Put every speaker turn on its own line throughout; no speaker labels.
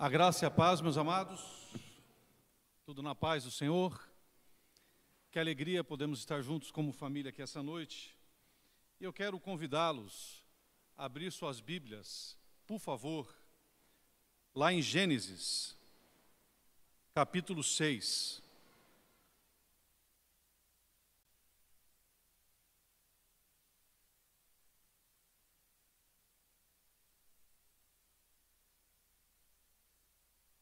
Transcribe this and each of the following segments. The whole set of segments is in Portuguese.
A graça e a paz, meus amados, tudo na paz do Senhor. Que alegria podemos estar juntos como família aqui essa noite. E eu quero convidá-los a abrir suas Bíblias, por favor, lá em Gênesis, capítulo 6.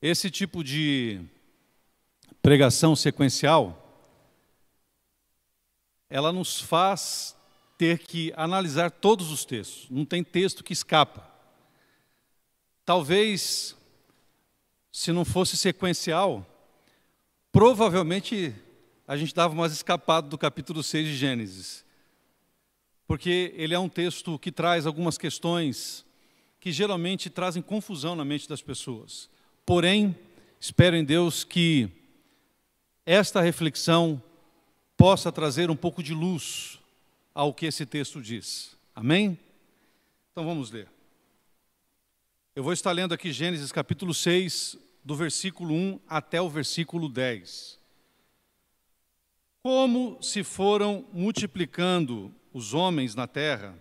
Esse tipo de pregação sequencial, ela nos faz ter que analisar todos os textos. Não tem texto que escapa. Talvez, se não fosse sequencial, provavelmente a gente dava mais escapado do capítulo 6 de Gênesis. Porque ele é um texto que traz algumas questões que geralmente trazem confusão na mente das pessoas. Porém, espero em Deus que esta reflexão possa trazer um pouco de luz ao que esse texto diz. Amém? Então vamos ler. Eu vou estar lendo aqui Gênesis capítulo 6, do versículo 1 até o versículo 10. Como se foram multiplicando os homens na terra,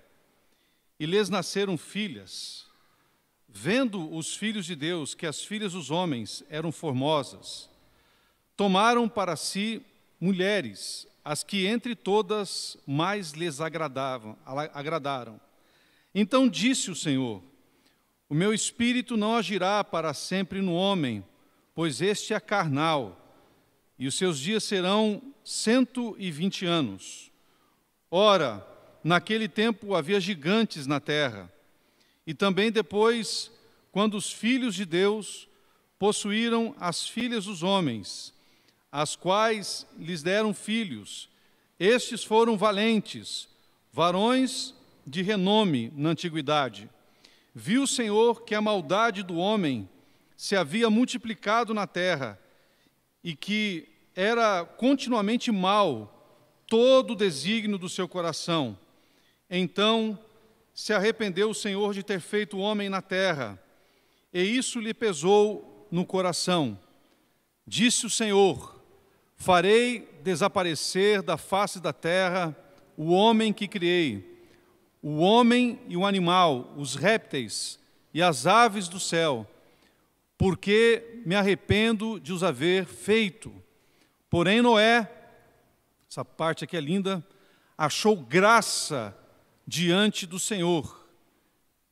e lhes nasceram filhas, vendo os filhos de Deus que as filhas dos homens eram formosas, tomaram para si mulheres, as que entre todas mais lhes agradaram. Então disse o Senhor: o meu espírito não agirá para sempre no homem, pois este é carnal, e os seus dias serão 120 anos. Ora, naquele tempo havia gigantes na terra, e também depois, quando os filhos de Deus possuíram as filhas dos homens, as quais lhes deram filhos, estes foram valentes, varões de renome na antiguidade. Viu o Senhor que a maldade do homem se havia multiplicado na terra, e que era continuamente mau todo o desígnio do seu coração. Então se arrependeu o Senhor de ter feito o homem na terra, e isso lhe pesou no coração. Disse o Senhor: farei desaparecer da face da terra o homem que criei, o homem e o animal, os répteis e as aves do céu, porque me arrependo de os haver feito. Porém Noé, essa parte aqui é linda, achou graça diante do Senhor.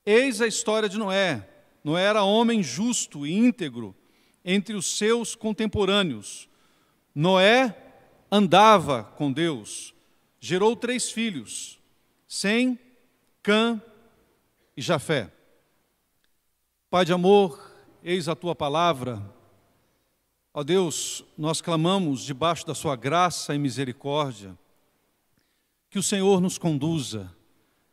Eis a história de Noé. Noé era homem justo e íntegro entre os seus contemporâneos. Noé andava com Deus. Gerou 3 filhos, Sem, Cã e Jafé. Pai de amor, eis a tua palavra. Ó Deus, nós clamamos debaixo da sua graça e misericórdia, que o Senhor nos conduza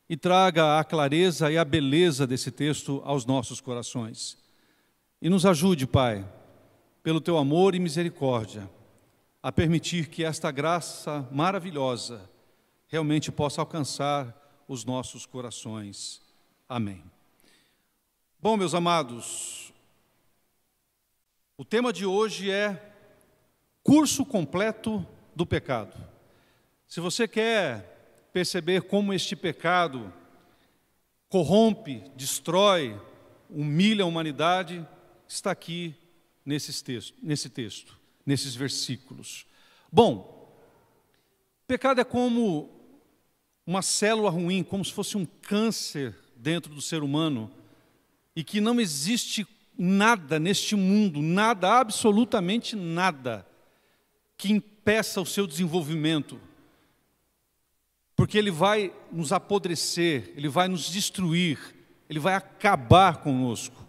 e traga a clareza e a beleza desse texto aos nossos corações. E nos ajude, Pai, pelo teu amor e misericórdia, a permitir que esta graça maravilhosa realmente possa alcançar os nossos corações. Amém. Bom, meus amados, o tema de hoje é curso completo do pecado. Se você quer perceber como este pecado corrompe, destrói, humilha a humanidade, está aqui nesse texto, nesses versículos. Bom, pecado é como uma célula ruim, como se fosse um câncer dentro do ser humano, e que não existe nada neste mundo, nada, absolutamente nada, que impeça o seu desenvolvimento. Porque ele vai nos apodrecer, ele vai nos destruir, ele vai acabar conosco.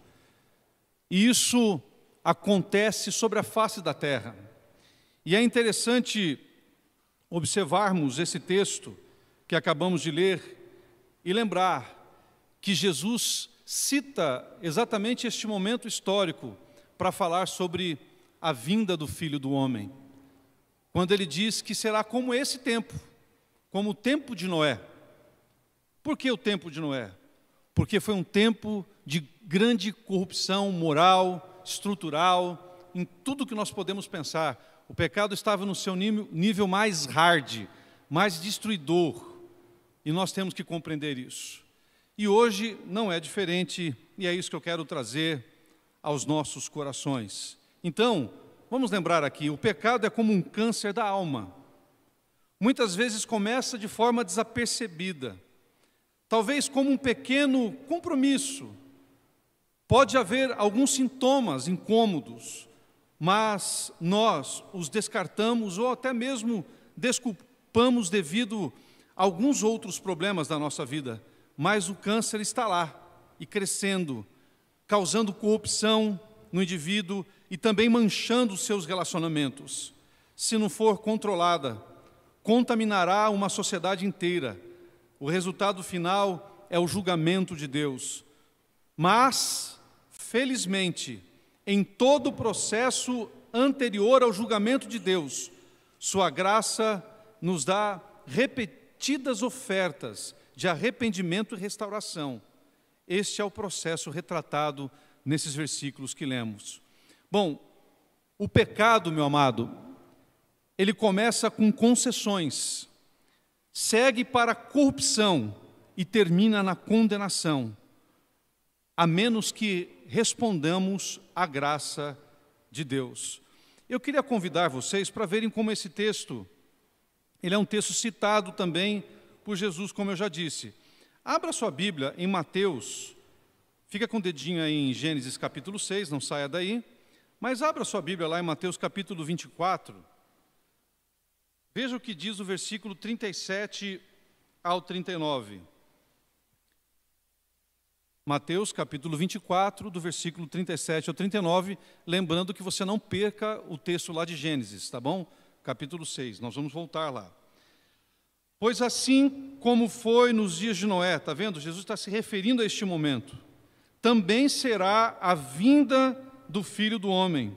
E isso acontece sobre a face da terra. E é interessante observarmos esse texto que acabamos de ler e lembrar que Jesus cita exatamente este momento histórico para falar sobre a vinda do Filho do Homem. Quando ele diz que será como esse tempo, como o tempo de Noé. Por que o tempo de Noé? Porque foi um tempo de grande corrupção moral, estrutural, em tudo que nós podemos pensar. O pecado estava no seu nível mais hard, mais destruidor, e nós temos que compreender isso. E hoje não é diferente, e é isso que eu quero trazer aos nossos corações. Então, vamos lembrar aqui, o pecado é como um câncer da alma. Muitas vezes começa de forma desapercebida, talvez como um pequeno compromisso. Pode haver alguns sintomas incômodos, mas nós os descartamos ou até mesmo desculpamos devido a alguns outros problemas da nossa vida. Mas o câncer está lá e crescendo, causando corrupção no indivíduo e também manchando os seus relacionamentos. Se não for controlada, contaminará uma sociedade inteira. O resultado final é o julgamento de Deus. Mas, felizmente, em todo o processo anterior ao julgamento de Deus, sua graça nos dá repetidas ofertas de arrependimento e restauração. Este é o processo retratado nesses versículos que lemos. Bom, o pecado, meu amado, ele começa com concessões, segue para a corrupção e termina na condenação, a menos que respondamos à graça de Deus. Eu queria convidar vocês para verem como esse texto, ele é um texto citado também por Jesus, como eu já disse. Abra sua Bíblia em Mateus, fica com o dedinho aí em Gênesis capítulo 6, não saia daí, mas abra sua Bíblia lá em Mateus capítulo 24, veja o que diz o versículo 37 ao 39. Mateus capítulo 24, do versículo 37 ao 39, lembrando que você não perca o texto lá de Gênesis, tá bom? Capítulo 6, nós vamos voltar lá. Pois assim como foi nos dias de Noé, está vendo? Jesus está se referindo a este momento. Também será a vinda do Filho do Homem.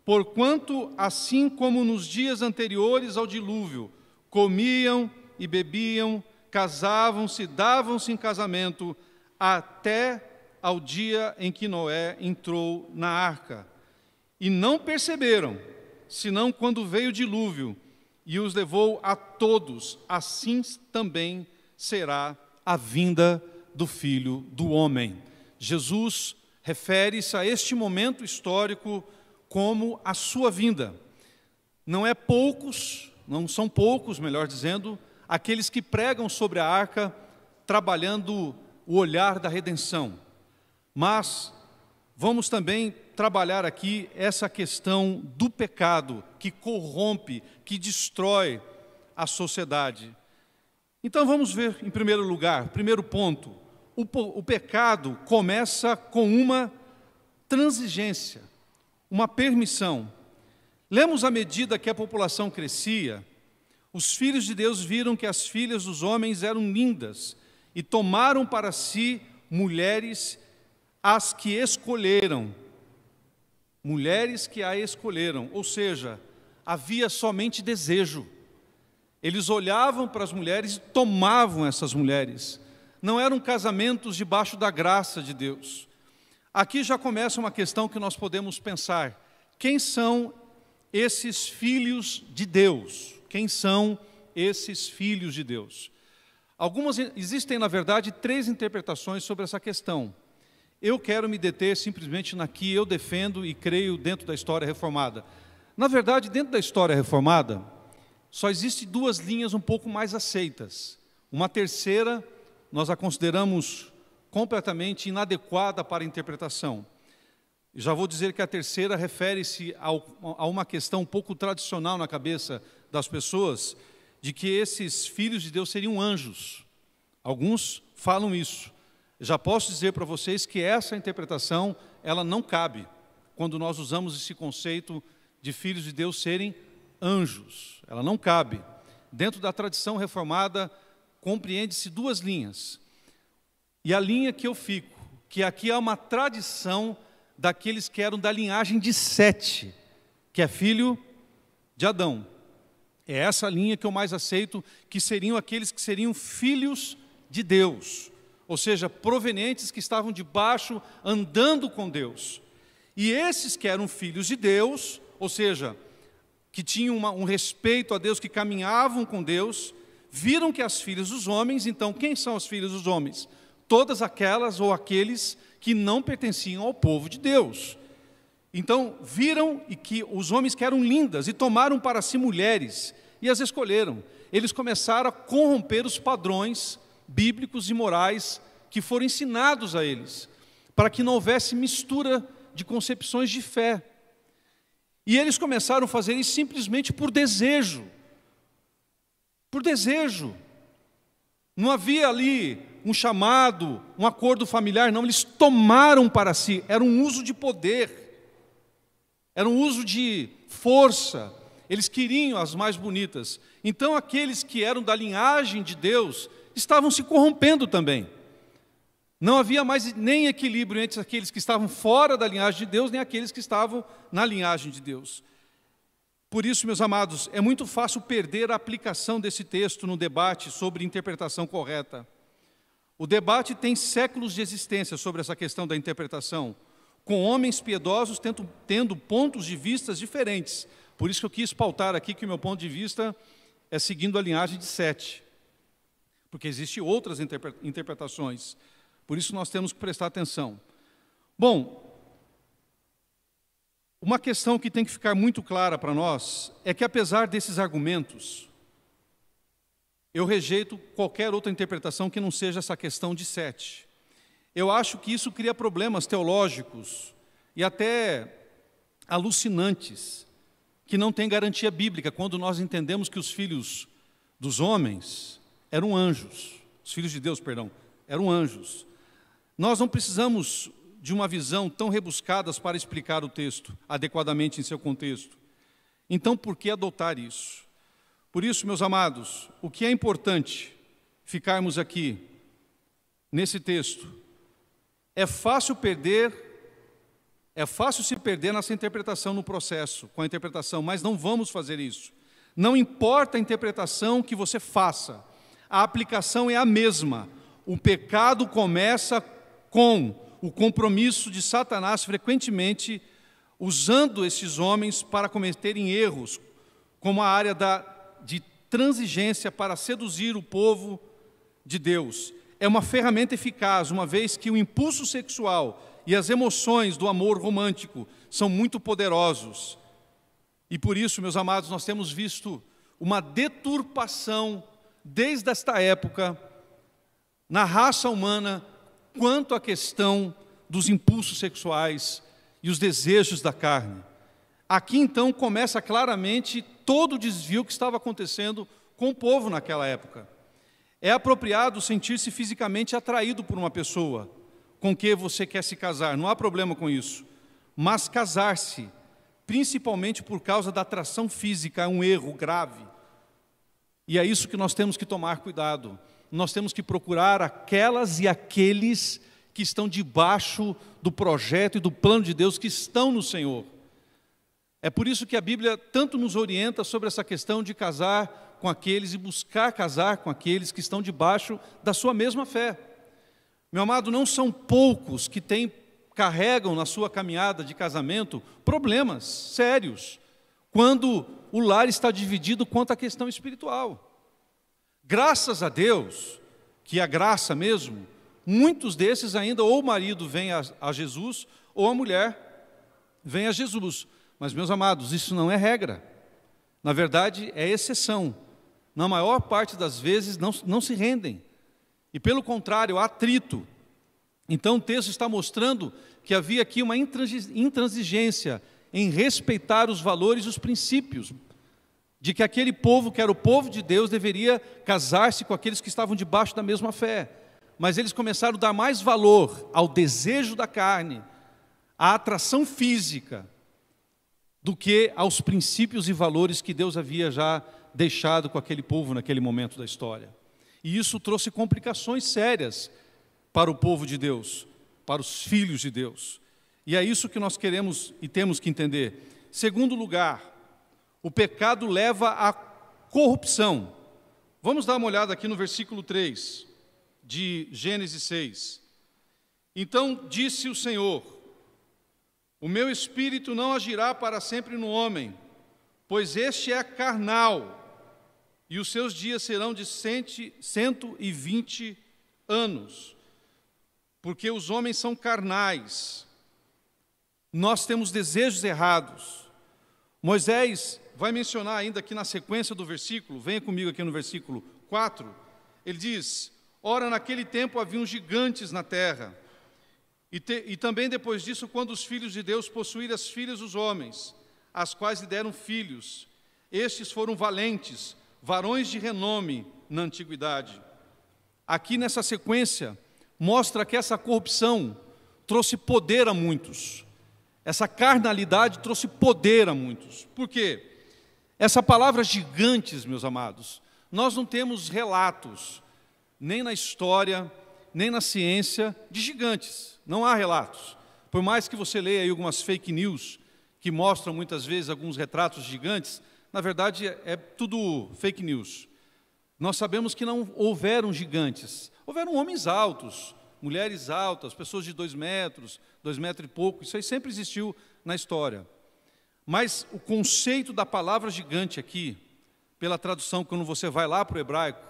Porquanto, assim como nos dias anteriores ao dilúvio, comiam e bebiam, casavam-se, davam-se em casamento, até ao dia em que Noé entrou na arca. E não perceberam, senão quando veio o dilúvio, e os levou a todos, assim também será a vinda do Filho do Homem. Jesus refere-se a este momento histórico como a sua vinda. Não são poucos, melhor dizendo, aqueles que pregam sobre a arca, trabalhando o olhar da redenção. Mas vamos também trabalhar aqui essa questão do pecado que corrompe, que destrói a sociedade. Então vamos ver em primeiro lugar, primeiro ponto, o pecado começa com uma transigência, uma permissão. Lemos à medida que a população crescia, os filhos de Deus viram que as filhas dos homens eram lindas e tomaram para si mulheres as que escolheram. Mulheres que a escolheram, ou seja, havia somente desejo. Eles olhavam para as mulheres e tomavam essas mulheres. Não eram casamentos debaixo da graça de Deus. Aqui já começa uma questão que nós podemos pensar. Quem são esses filhos de Deus? Quem são esses filhos de Deus? Existem, na verdade, 3 interpretações sobre essa questão. Eu quero me deter simplesmente na que eu defendo e creio dentro da história reformada. Na verdade, dentro da história reformada, só existem 2 linhas um pouco mais aceitas. Uma terceira, nós a consideramos completamente inadequada para a interpretação. Já vou dizer que a terceira refere-se a uma questão um pouco tradicional na cabeça das pessoas, de que esses filhos de Deus seriam anjos. Alguns falam isso. Já posso dizer para vocês que essa interpretação, ela não cabe, quando nós usamos esse conceito de filhos de Deus serem anjos. Ela não cabe. Dentro da tradição reformada, compreende-se 2 linhas. E a linha que eu fico, que aqui há uma tradição daqueles que eram da linhagem de Sete, que é filho de Adão. É essa linha que eu mais aceito, que seriam aqueles que seriam filhos de Deus, ou seja, provenientes que estavam debaixo, andando com Deus. E esses que eram filhos de Deus, ou seja, que tinham um respeito a Deus, que caminhavam com Deus, viram que as filhas dos homens, então quem são as filhas dos homens? Todas aquelas ou aqueles que não pertenciam ao povo de Deus. Então viram e que os homens que eram lindas e tomaram para si mulheres e as escolheram. Eles começaram a corromper os padrões bíblicos e morais que foram ensinados a eles, para que não houvesse mistura de concepções de fé. E eles começaram a fazer isso simplesmente por desejo. Por desejo. Não havia ali um chamado, um acordo familiar, não. Eles tomaram para si. Era um uso de poder. Era um uso de força. Eles queriam as mais bonitas. Então aqueles que eram da linhagem de Deus estavam se corrompendo também. Não havia mais nem equilíbrio entre aqueles que estavam fora da linhagem de Deus, nem aqueles que estavam na linhagem de Deus. Por isso, meus amados, é muito fácil perder a aplicação desse texto no debate sobre interpretação correta. O debate tem séculos de existência sobre essa questão da interpretação, com homens piedosos tendo pontos de vista diferentes. Por isso que eu quis pautar aqui que o meu ponto de vista é seguindo a linhagem de Sete, porque existem outras interpretações. Por isso nós temos que prestar atenção. Bom, uma questão que tem que ficar muito clara para nós é que, apesar desses argumentos, eu rejeito qualquer outra interpretação que não seja essa questão de Sete. Eu acho que isso cria problemas teológicos e até alucinantes, que não têm garantia bíblica, quando nós entendemos que os filhos dos homens eram anjos, os filhos de Deus, perdão, eram anjos. Nós não precisamos de uma visão tão rebuscada para explicar o texto adequadamente em seu contexto. Então, por que adotar isso? Por isso, meus amados, o que é importante ficarmos aqui nesse texto, é fácil se perder nessa interpretação no processo, com a interpretação, mas não vamos fazer isso. Não importa a interpretação que você faça, a aplicação é a mesma. O pecado começa com o compromisso de Satanás frequentemente usando esses homens para cometerem erros, como a área de transigência para seduzir o povo de Deus. É uma ferramenta eficaz, uma vez que o impulso sexual e as emoções do amor romântico são muito poderosos. E por isso, meus amados, nós temos visto uma deturpação desde esta época na raça humana quanto à questão dos impulsos sexuais e os desejos da carne. Aqui então começa claramente todo o desvio que estava acontecendo com o povo naquela época. É apropriado sentir-se fisicamente atraído por uma pessoa com que você quer se casar, não há problema com isso. Mas casar-se, principalmente por causa da atração física, é um erro grave. E é isso que nós temos que tomar cuidado. Nós temos que procurar aquelas e aqueles que estão debaixo do projeto e do plano de Deus, que estão no Senhor. É por isso que a Bíblia tanto nos orienta sobre essa questão de casar com aqueles e buscar casar com aqueles que estão debaixo da sua mesma fé. Meu amado, não são poucos que carregam na sua caminhada de casamento problemas sérios, quando o lar está dividido quanto à questão espiritual. Graças a Deus, que é a graça mesmo, muitos desses ainda ou o marido vem a Jesus ou a mulher vem a Jesus. Mas, meus amados, isso não é regra. Na verdade, é exceção. Na maior parte das vezes não se rendem. E pelo contrário, há atrito. Então o texto está mostrando que havia aqui uma intransigência em respeitar os valores e os princípios, de que aquele povo, que era o povo de Deus, deveria casar-se com aqueles que estavam debaixo da mesma fé. Mas eles começaram a dar mais valor ao desejo da carne, à atração física, do que aos princípios e valores que Deus havia já deixado com aquele povo naquele momento da história. E isso trouxe complicações sérias para o povo de Deus, para os filhos de Deus. E é isso que nós queremos e temos que entender. Segundo lugar, o pecado leva à corrupção. Vamos dar uma olhada aqui no versículo 3 de Gênesis 6. Então disse o Senhor: O meu espírito não agirá para sempre no homem, pois este é carnal, e os seus dias serão de 120 anos. Porque os homens são carnais, nós temos desejos errados. Moisés vai mencionar ainda aqui na sequência do versículo, venha comigo aqui no versículo 4, ele diz: ora, naquele tempo haviam gigantes na terra, e também depois disso, quando os filhos de Deus possuíram as filhas dos homens, as quais lhe deram filhos, estes foram valentes, varões de renome na antiguidade. Aqui nessa sequência, mostra que essa corrupção trouxe poder a muitos. Essa carnalidade trouxe poder a muitos. Por quê? Essa palavra gigantes, meus amados, nós não temos relatos, nem na história, nem na ciência, de gigantes. Não há relatos. Por mais que você leia aí algumas fake news, que mostram muitas vezes alguns retratos gigantes, na verdade é tudo fake news. Nós sabemos que não houveram gigantes. Houveram homens altos, mulheres altas, pessoas de 2 metros, 2 metros e pouco. Isso aí sempre existiu na história. Mas o conceito da palavra gigante aqui, pela tradução, quando você vai lá para o hebraico,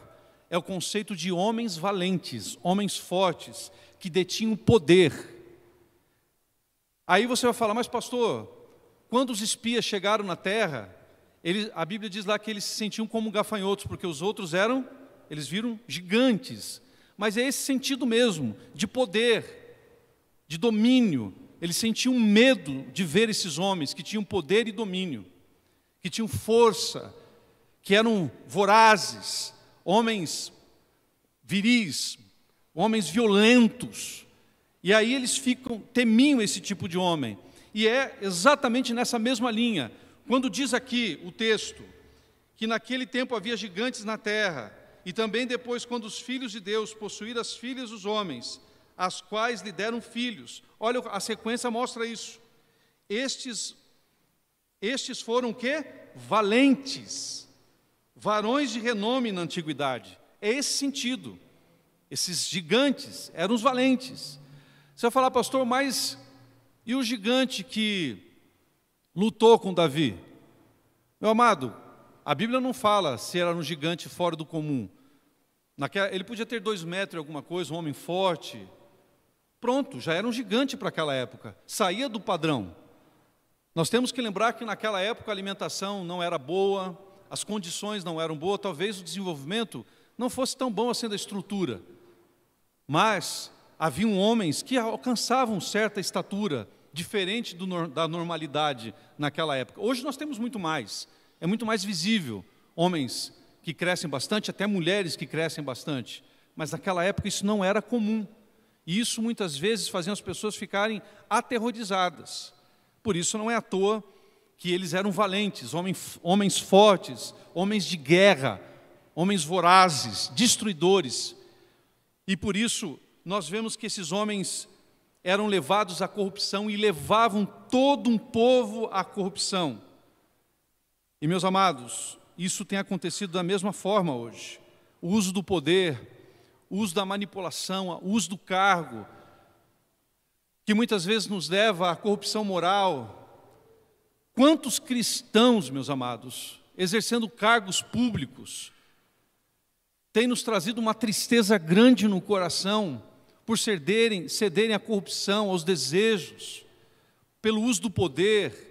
é o conceito de homens valentes, homens fortes, que detinham poder. Aí você vai falar, mas pastor, quando os espias chegaram na terra, a Bíblia diz lá que eles se sentiam como gafanhotos, porque os outros eles viram gigantes. Mas é esse sentido mesmo, de poder, de domínio. Eles sentiam medo de ver esses homens que tinham poder e domínio, que tinham força, que eram vorazes, homens viris, homens violentos. E aí eles temiam esse tipo de homem. E é exatamente nessa mesma linha. Quando diz aqui o texto, que naquele tempo havia gigantes na terra, e também depois, quando os filhos de Deus possuíram as filhas dos homens, as quais lhe deram filhos. Olha, a sequência mostra isso. Estes foram o quê? Valentes, varões de renome na antiguidade. É esse sentido. Esses gigantes eram os valentes. Você vai falar, pastor, mas e o gigante que lutou com Davi? Meu amado, a Bíblia não fala se era um gigante fora do comum. Ele podia ter 2 metros e alguma coisa, um homem forte. Pronto, já era um gigante para aquela época. Saía do padrão. Nós temos que lembrar que naquela época a alimentação não era boa, as condições não eram boas, talvez o desenvolvimento não fosse tão bom assim da estrutura. Mas haviam homens que alcançavam certa estatura, diferente da normalidade naquela época. Hoje nós temos muito mais, é muito mais visível, homens que crescem bastante, até mulheres que crescem bastante, mas naquela época isso não era comum, e isso muitas vezes fazia as pessoas ficarem aterrorizadas. Por isso não é à toa que eles eram valentes, homens fortes, homens de guerra, homens vorazes, destruidores, e por isso nós vemos que esses homens eram levados à corrupção e levavam todo um povo à corrupção. E, meus amados, isso tem acontecido da mesma forma hoje. O uso do poder, o uso da manipulação, o uso do cargo, que muitas vezes nos leva à corrupção moral. Quantos cristãos, meus amados, exercendo cargos públicos, têm nos trazido uma tristeza grande no coração, por cederem à corrupção, aos desejos, pelo uso do poder,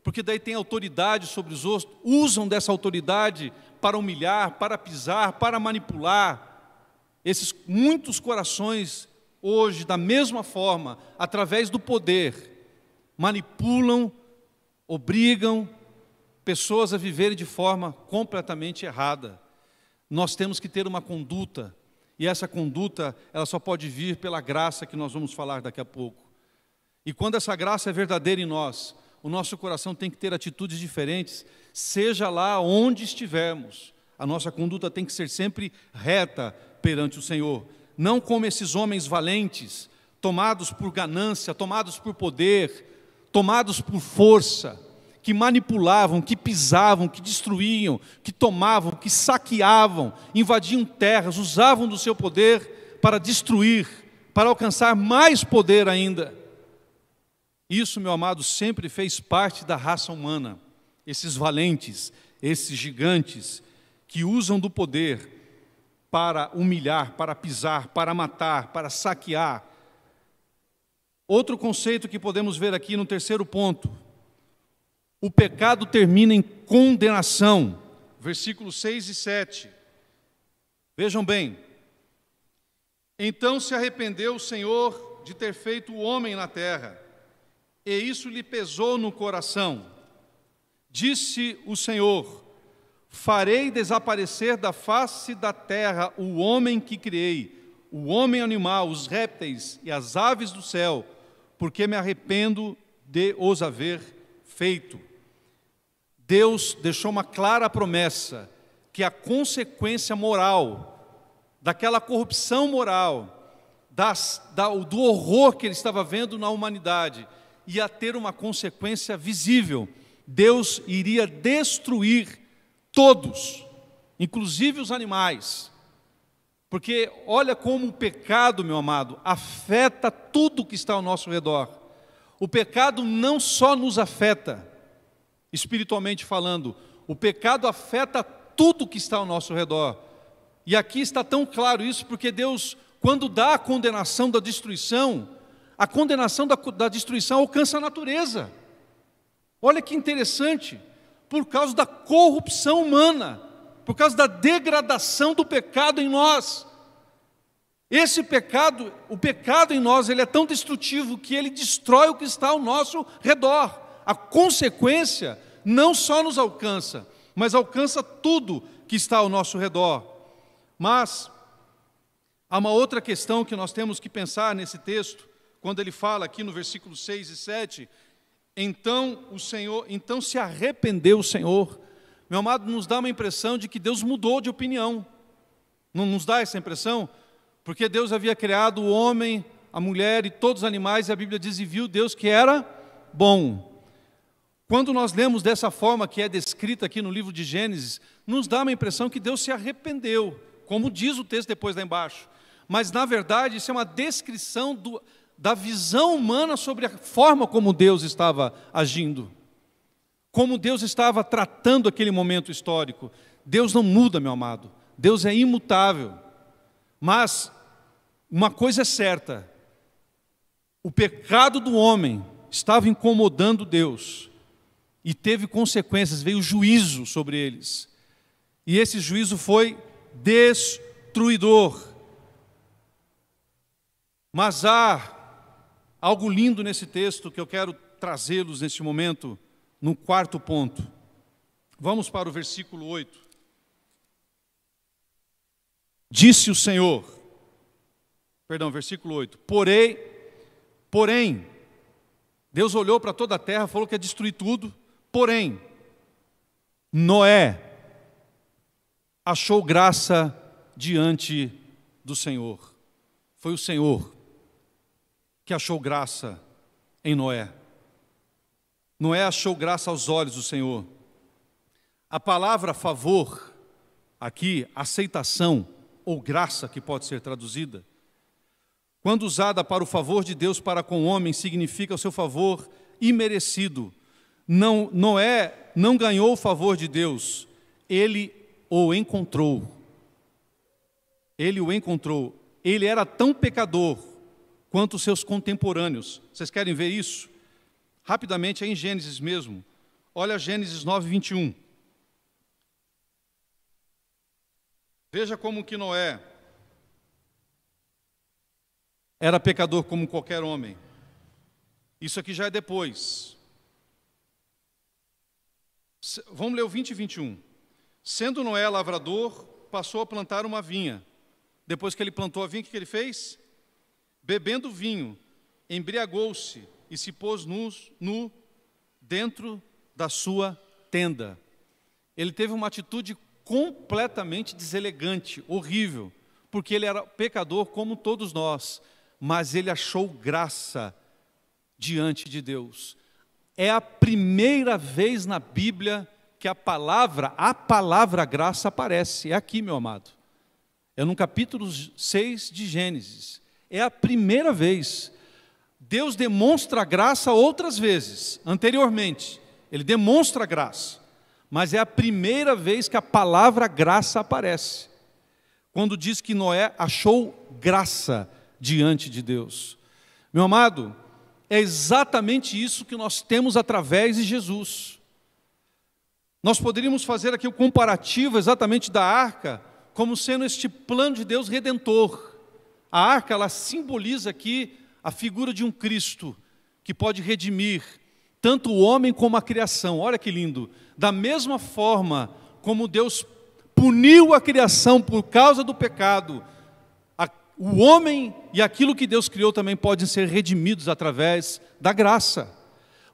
porque daí tem autoridade sobre os outros, usam dessa autoridade para humilhar, para pisar, para manipular. Esses muitos corações hoje, da mesma forma, através do poder, manipulam, obrigam pessoas a viverem de forma completamente errada. Nós temos que ter uma conduta, e essa conduta, ela só pode vir pela graça que nós vamos falar daqui a pouco. E quando essa graça é verdadeira em nós, o nosso coração tem que ter atitudes diferentes, seja lá onde estivermos. A nossa conduta tem que ser sempre reta perante o Senhor. Não como esses homens valentes, tomados por ganância, tomados por poder, tomados por força, que manipulavam, que pisavam, que destruíam, que tomavam, que saqueavam, invadiam terras, usavam do seu poder para destruir, para alcançar mais poder ainda. Isso, meu amado, sempre fez parte da raça humana. Esses valentes, esses gigantes que usam do poder para humilhar, para pisar, para matar, para saquear. Outro conceito que podemos ver aqui no terceiro ponto: o pecado termina em condenação. Versículos 6 e 7. Vejam bem. Então se arrependeu o Senhor de ter feito o homem na terra, e isso lhe pesou no coração. Disse o Senhor: farei desaparecer da face da terra o homem que criei, o homem animal, os répteis e as aves do céu, porque me arrependo de os haver feito. Deus deixou uma clara promessa que a consequência moral, daquela corrupção moral, do horror que ele estava vendo na humanidade, ia ter uma consequência visível. Deus iria destruir todos, inclusive os animais. Porque olha como o pecado, meu amado, afeta tudo que está ao nosso redor. O pecado não só nos afeta, espiritualmente falando, o pecado afeta tudo que está ao nosso redor. E aqui está tão claro isso, porque Deus, quando dá a condenação da destruição, a condenação da destruição alcança a natureza. Olha que interessante, por causa da corrupção humana, por causa da degradação do pecado em nós. Esse pecado, o pecado em nós, ele é tão destrutivo que ele destrói o que está ao nosso redor. A consequência não só nos alcança, mas alcança tudo que está ao nosso redor. Mas há uma outra questão que nós temos que pensar nesse texto, quando ele fala aqui no versículo 6 e 7, então se arrependeu o Senhor. Meu amado, nos dá uma impressão de que Deus mudou de opinião. Não nos dá essa impressão? Porque Deus havia criado o homem, a mulher e todos os animais, e a Bíblia diz: e viu Deus que era bom. Quando nós lemos dessa forma que é descrita aqui no livro de Gênesis, nos dá uma impressão que Deus se arrependeu, como diz o texto depois lá embaixo. Mas, na verdade, isso é uma descrição da visão humana sobre a forma como Deus estava agindo, como Deus estava tratando aquele momento histórico. Deus não muda, meu amado, Deus é imutável. Mas uma coisa é certa: o pecado do homem estava incomodando Deus, e teve consequências, veio juízo sobre eles, e esse juízo foi destruidor. Mas há algo lindo nesse texto que eu quero trazê-los neste momento, no quarto ponto. Vamos para o versículo 8. Disse o Senhor, versículo 8, porém, Deus olhou para toda a terra, falou que ia destruir tudo, porém, Noé achou graça diante do Senhor. Foi o Senhor que achou graça em Noé. Noé achou graça aos olhos do Senhor. A palavra favor, aqui, aceitação, ou graça, que pode ser traduzida, quando usada para o favor de Deus para com o homem, significa o seu favor imerecido. Noé não ganhou o favor de Deus, ele o encontrou. Ele o encontrou. Ele era tão pecador quanto os seus contemporâneos. Vocês querem ver isso? Rapidamente, é em Gênesis mesmo. Olha Gênesis 9, 21. Veja como que Noé era pecador como qualquer homem. Isso aqui já é depois. Vamos ler o 20 e 21. Sendo Noé lavrador, passou a plantar uma vinha. Depois que ele plantou a vinha, o que ele fez? Bebendo vinho, embriagou-se e se pôs nu dentro da sua tenda. Ele teve uma atitude completamente deselegante, horrível, porque ele era pecador como todos nós, mas ele achou graça diante de Deus. É a primeira vez na Bíblia que a palavra graça aparece. É aqui, meu amado. É no capítulo 6 de Gênesis. É a primeira vez. Deus demonstra graça outras vezes, anteriormente. Ele demonstra graça. Mas é a primeira vez que a palavra graça aparece. Quando diz que Noé achou graça diante de Deus. Meu amado, é exatamente isso que nós temos através de Jesus. Nós poderíamos fazer aqui o comparativo exatamente da arca, como sendo este plano de Deus redentor. A arca, ela simboliza aqui a figura de um Cristo, que pode redimir tanto o homem como a criação. Olha que lindo. Da mesma forma como Deus puniu a criação por causa do pecado, o homem e aquilo que Deus criou também podem ser redimidos através da graça.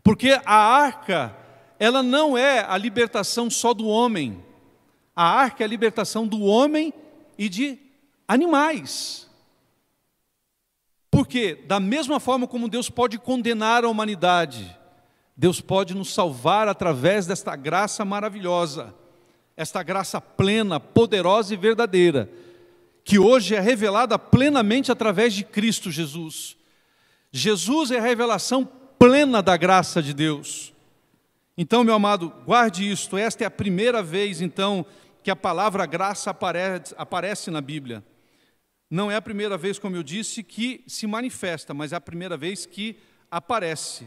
Porque a arca, ela não é a libertação só do homem. A arca é a libertação do homem e de animais. Porque, da mesma forma como Deus pode condenar a humanidade, Deus pode nos salvar através desta graça maravilhosa, esta graça plena, poderosa e verdadeira, que hoje é revelada plenamente através de Cristo Jesus. Jesus é a revelação plena da graça de Deus. Então, meu amado, guarde isto, esta é a primeira vez, então, que a palavra graça aparece na Bíblia. Não é a primeira vez, como eu disse, que se manifesta, mas é a primeira vez que aparece.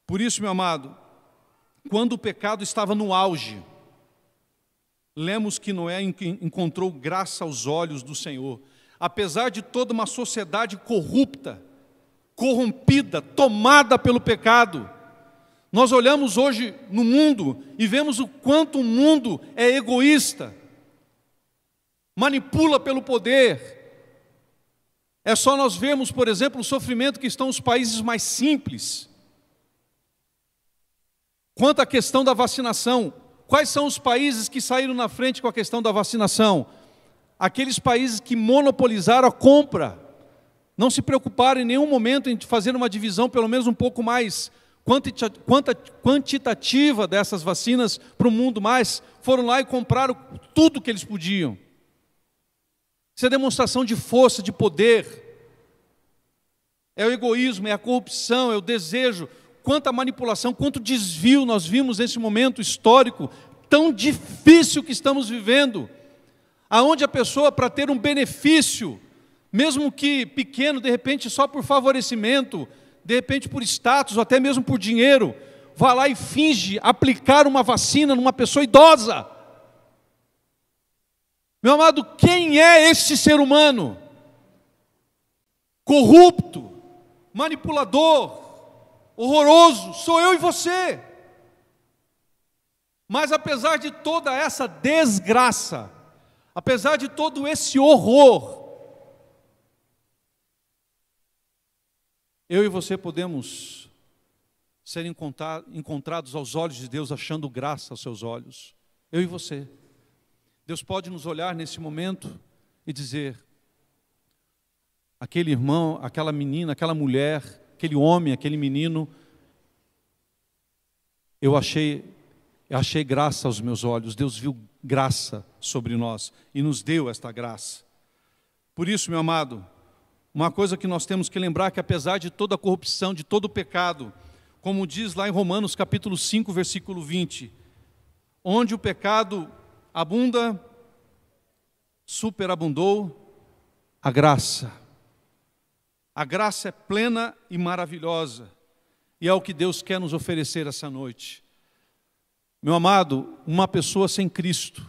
Por isso, meu amado, quando o pecado estava no auge, lemos que Noé encontrou graça aos olhos do Senhor. Apesar de toda uma sociedade corrupta, corrompida, tomada pelo pecado, nós olhamos hoje no mundo e vemos o quanto o mundo é egoísta, manipula pelo poder. É só nós vermos, por exemplo, o sofrimento que estão os países mais simples. Quanto à questão da vacinação, quais são os países que saíram na frente com a questão da vacinação? Aqueles países que monopolizaram a compra, não se preocuparam em nenhum momento em fazer uma divisão pelo menos um pouco mais quantitativa dessas vacinas para o mundo, mas foram lá e compraram tudo que eles podiam. Isso é demonstração de força, de poder. É o egoísmo, é a corrupção, é o desejo. Quanta manipulação, quanto desvio nós vimos nesse momento histórico tão difícil que estamos vivendo, aonde a pessoa, para ter um benefício, mesmo que pequeno, de repente só por favorecimento, de repente por status, ou até mesmo por dinheiro, vai lá e finge aplicar uma vacina numa pessoa idosa. Meu amado, quem é este ser humano? Corrupto, manipulador, horroroso, sou eu e você. Mas apesar de toda essa desgraça, apesar de todo esse horror, eu e você podemos ser encontrados aos olhos de Deus, achando graça aos seus olhos. Eu e você. Deus pode nos olhar nesse momento e dizer: aquele irmão, aquela menina, aquela mulher, aquele homem, aquele menino, eu achei graça aos meus olhos. Deus viu graça sobre nós e nos deu esta graça. Por isso, meu amado, uma coisa que nós temos que lembrar, que apesar de toda a corrupção, de todo o pecado, como diz lá em Romanos capítulo 5, versículo 20, onde o pecado abunda, superabundou a graça. A graça é plena e maravilhosa, e é o que Deus quer nos oferecer essa noite. Meu amado, uma pessoa sem Cristo,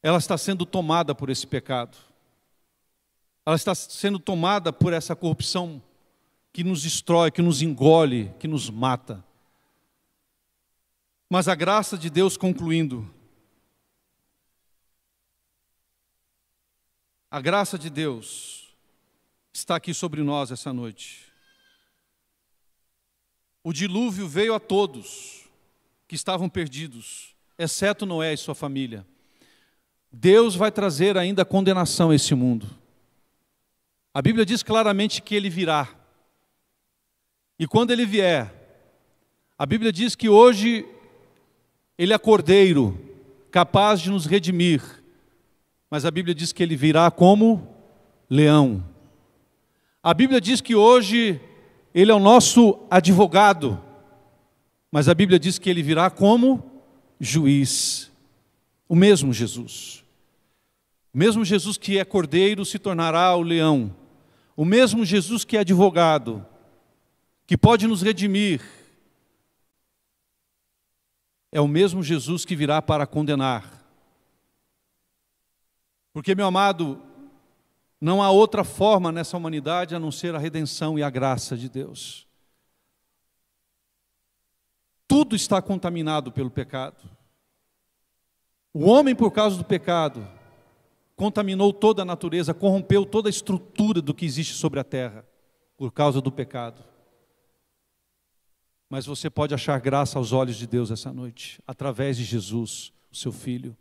ela está sendo tomada por esse pecado. Ela está sendo tomada por essa corrupção que nos destrói, que nos engole, que nos mata. Mas a graça de Deus, concluindo, a graça de Deus está aqui sobre nós essa noite. O dilúvio veio a todos que estavam perdidos, exceto Noé e sua família. Deus vai trazer ainda condenação a esse mundo. A Bíblia diz claramente que Ele virá. E quando Ele vier, a Bíblia diz que hoje Ele é cordeiro, capaz de nos redimir. Mas a Bíblia diz que Ele virá como leão. A Bíblia diz que hoje Ele é o nosso advogado, mas a Bíblia diz que Ele virá como juiz. O mesmo Jesus. O mesmo Jesus que é cordeiro se tornará o leão. O mesmo Jesus que é advogado, que pode nos redimir, é o mesmo Jesus que virá para condenar. Porque, meu amado, não há outra forma nessa humanidade a não ser a redenção e a graça de Deus. Tudo está contaminado pelo pecado. O homem, por causa do pecado, contaminou toda a natureza, corrompeu toda a estrutura do que existe sobre a terra, por causa do pecado. Mas você pode achar graça aos olhos de Deus essa noite, através de Jesus, o seu Filho,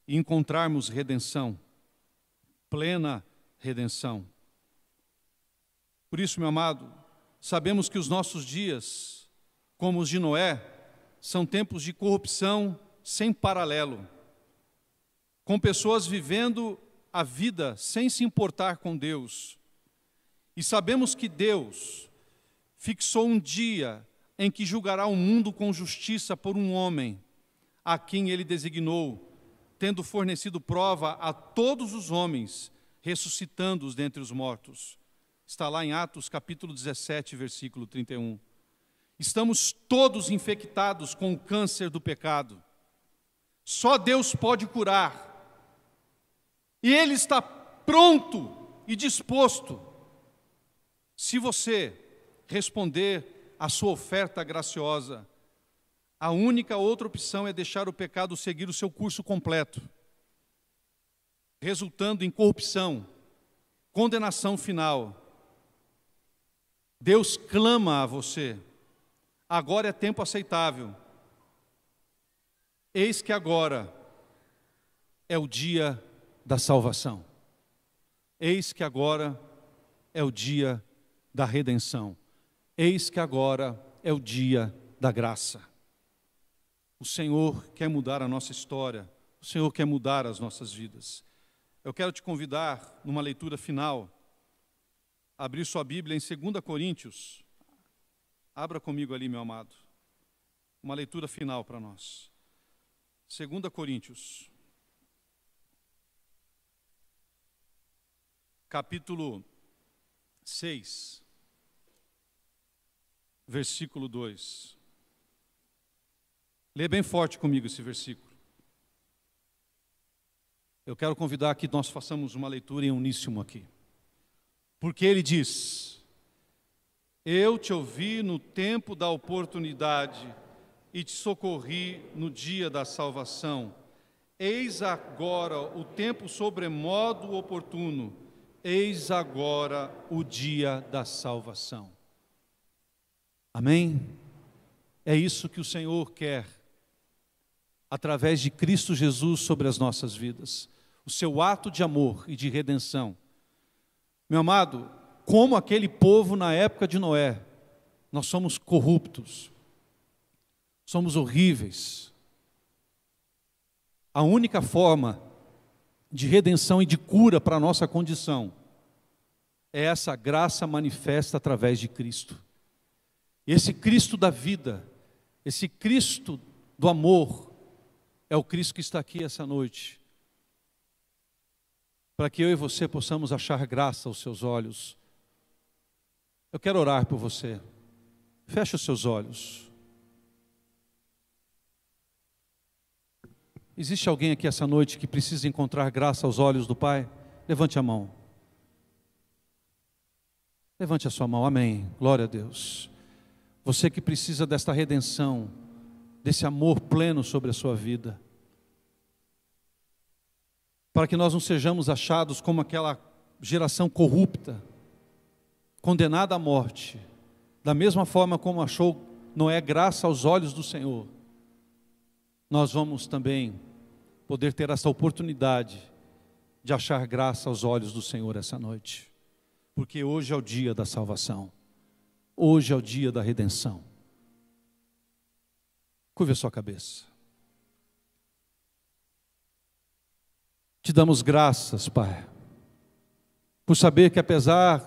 e encontrarmos redenção, plena redenção. Por isso, meu amado, sabemos que os nossos dias, como os de Noé, são tempos de corrupção sem paralelo, com pessoas vivendo a vida sem se importar com Deus. E sabemos que Deus fixou um dia em que julgará o mundo com justiça por um homem, a quem Ele designou, tendo fornecido prova a todos os homens, ressuscitando-os dentre os mortos. Está lá em Atos capítulo 17, versículo 31. Estamos todos infectados com o câncer do pecado. Só Deus pode curar. E Ele está pronto e disposto, se você responder à sua oferta graciosa. A única outra opção é deixar o pecado seguir o seu curso completo, resultando em corrupção, condenação final. Deus clama a você. Agora é tempo aceitável. Eis que agora é o dia da salvação. Eis que agora é o dia da redenção. Eis que agora é o dia da graça. O Senhor quer mudar a nossa história. O Senhor quer mudar as nossas vidas. Eu quero te convidar, numa leitura final, a abrir sua Bíblia em 2 Coríntios. Abra comigo ali, meu amado. Uma leitura final para nós. 2 Coríntios. Capítulo 6, versículo 2. Lê bem forte comigo esse versículo. Eu quero convidar que nós façamos uma leitura em uníssono aqui. Porque ele diz: eu te ouvi no tempo da oportunidade e te socorri no dia da salvação. Eis agora o tempo sobremodo oportuno. Eis agora o dia da salvação. Amém? É isso que o Senhor quer, através de Cristo Jesus sobre as nossas vidas. O seu ato de amor e de redenção. Meu amado, como aquele povo na época de Noé, nós somos corruptos, somos horríveis. A única forma de redenção e de cura para a nossa condição é essa graça manifesta através de Cristo. E esse Cristo da vida, esse Cristo do amor, é o Cristo que está aqui essa noite, para que eu e você possamos achar graça aos seus olhos. Eu quero orar por você. Feche os seus olhos. Existe alguém aqui essa noite que precisa encontrar graça aos olhos do Pai? Levante a mão. Levante a sua mão, amém. Glória a Deus. Você que precisa desta redenção, desse amor pleno sobre a sua vida, para que nós não sejamos achados como aquela geração corrupta, condenada à morte, da mesma forma como achou Noé graça aos olhos do Senhor. Nós vamos também poder ter essa oportunidade de achar graça aos olhos do Senhor essa noite, porque hoje é o dia da salvação, hoje é o dia da redenção. Curve a sua cabeça. Te damos graças, Pai, por saber que apesar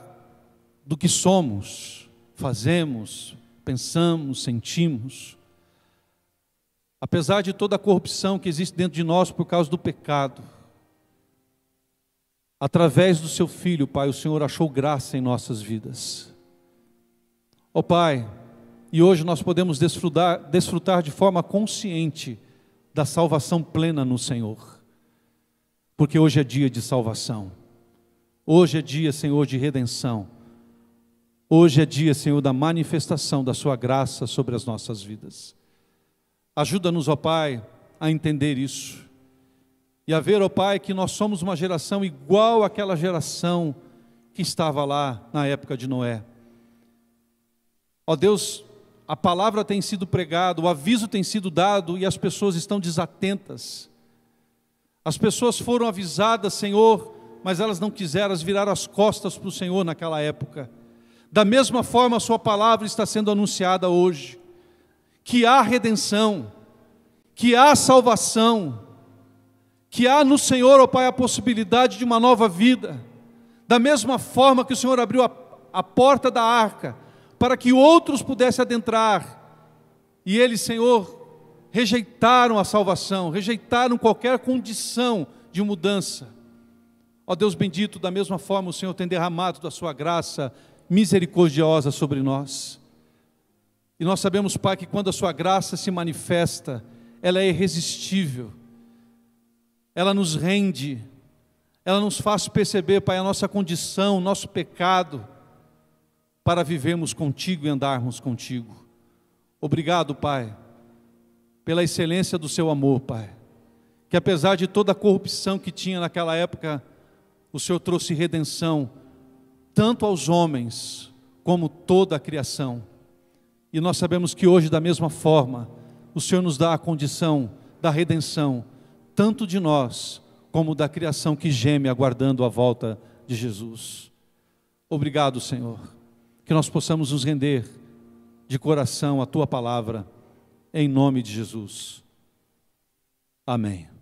do que somos, fazemos, pensamos, sentimos. Apesar de toda a corrupção que existe dentro de nós por causa do pecado, através do seu Filho, Pai, o Senhor achou graça em nossas vidas. Ó Pai, e hoje nós podemos desfrutar de forma consciente da salvação plena no Senhor, porque hoje é dia de salvação, hoje é dia, Senhor, de redenção, hoje é dia, Senhor, da manifestação da sua graça sobre as nossas vidas. Ajuda-nos, ó Pai, a entender isso, e a ver, ó Pai, que nós somos uma geração igual àquela geração que estava lá na época de Noé. Ó Deus, a palavra tem sido pregada, o aviso tem sido dado e as pessoas estão desatentas. As pessoas foram avisadas, Senhor, mas elas não quiseram, elas viraram as costas para o Senhor naquela época. Da mesma forma, a sua palavra está sendo anunciada hoje, que há redenção, que há salvação, que há no Senhor, ó Pai, a possibilidade de uma nova vida. Da mesma forma que o Senhor abriu a porta da arca, para que outros pudessem adentrar, e eles, Senhor, rejeitaram a salvação, rejeitaram qualquer condição de mudança. Ó Deus bendito, da mesma forma o Senhor tem derramado da sua graça misericordiosa sobre nós. E nós sabemos, Pai, que quando a sua graça se manifesta, ela é irresistível, ela nos rende, ela nos faz perceber, Pai, a nossa condição, o nosso pecado, para vivermos contigo e andarmos contigo. Obrigado, Pai, pela excelência do seu amor, Pai, que apesar de toda a corrupção que tinha naquela época, o Senhor trouxe redenção, tanto aos homens, como toda a criação. E nós sabemos que hoje, da mesma forma, o Senhor nos dá a condição da redenção, tanto de nós, como da criação que geme aguardando a volta de Jesus. Obrigado, Senhor, que nós possamos nos render de coração à Tua palavra, em nome de Jesus. Amém.